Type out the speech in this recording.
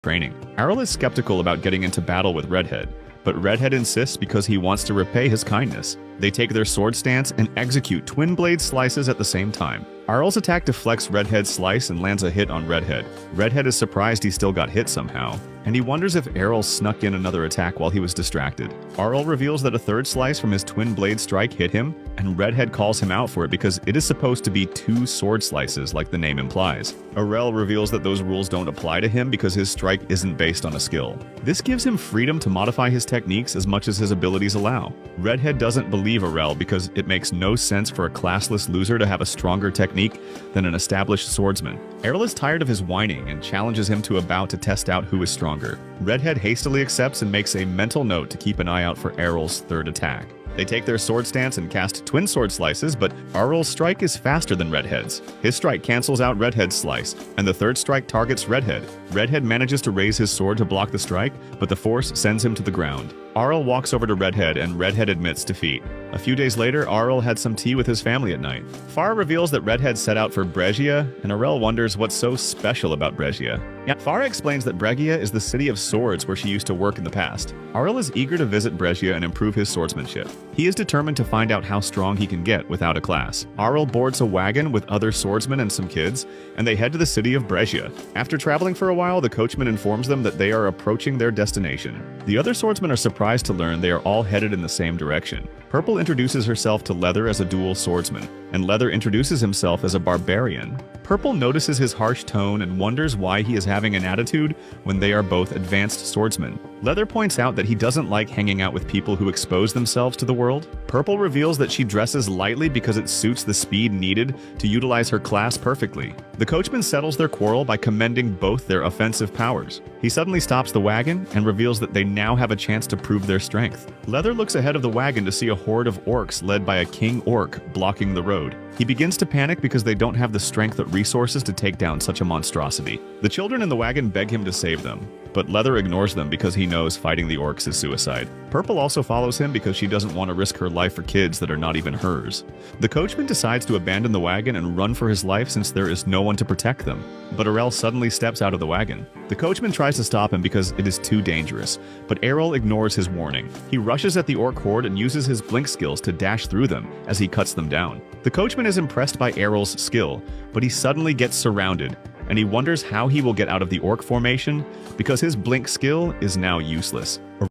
training. Errol is skeptical about getting into battle with Redhead, but Redhead insists because he wants to repay his kindness. They take their sword stance and execute twin blade slices at the same time. Errol's attack deflects Redhead's slice and lands a hit on Redhead. Redhead is surprised he still got hit somehow, and he wonders if Errol snuck in another attack while he was distracted. Errol reveals that a third slice from his twin blade strike hit him, and Redhead calls him out for it because it is supposed to be 2 sword slices like the name implies. Errol reveals that those rules don't apply to him because his strike isn't based on a skill. This gives him freedom to modify his techniques as much as his abilities allow. Redhead doesn't believe Errol because it makes no sense for a classless loser to have a stronger technique than an established swordsman. Errol is tired of his whining and challenges him to a bout to test out who is stronger. Redhead hastily accepts and makes a mental note to keep an eye out for Errol's third attack. They take their sword stance and cast twin sword slices, but Errol's strike is faster than Redhead's. His strike cancels out Redhead's slice, and the third strike targets Redhead. Redhead manages to raise his sword to block the strike, but the force sends him to the ground. Errol walks over to Redhead, and Redhead admits defeat. A few days later, Errol had some tea with his family at night. Farah reveals that Redhead set out for Brescia, and Errol wonders what's so special about Brescia. Farah explains that Brescia is the city of swords where she used to work in the past. Errol is eager to visit Brescia and improve his swordsmanship. He is determined to find out how strong he can get without a class. Errol boards a wagon with other swordsmen and some kids, and they head to the city of Brescia. After traveling for a while, the coachman informs them that they are approaching their destination. The other swordsmen are surprised to learn they are all headed in the same direction. Purple introduces herself to Leather as a dual swordsman, and Leather introduces himself as a barbarian. Purple notices his harsh tone and wonders why he is having an attitude when they are both advanced swordsmen. Leather points out that he doesn't like hanging out with people who expose themselves to the world. Purple reveals that she dresses lightly because it suits the speed needed to utilize her class perfectly. The coachman settles their quarrel by commending both their offensive powers. He suddenly stops the wagon and reveals that they now have a chance to prove their strength. Leather looks ahead of the wagon to see a horde of orcs led by a king orc blocking the road. He begins to panic because they don't have the strength or resources to take down such a monstrosity. The children in the wagon beg him to save them, but Leather ignores them because he knows fighting the orcs is suicide. Purple also follows him because she doesn't want to risk her life for kids that are not even hers. The coachman decides to abandon the wagon and run for his life since there is no one to protect them, but Errol suddenly steps out of the wagon. The coachman tries to stop him because it is too dangerous, but Errol ignores his warning. He rushes at the orc horde and uses his blink skills to dash through them as he cuts them down. The coachman is impressed by Errol's skill, but he suddenly gets surrounded, and he wonders how he will get out of the orc formation because his blink skill is now useless.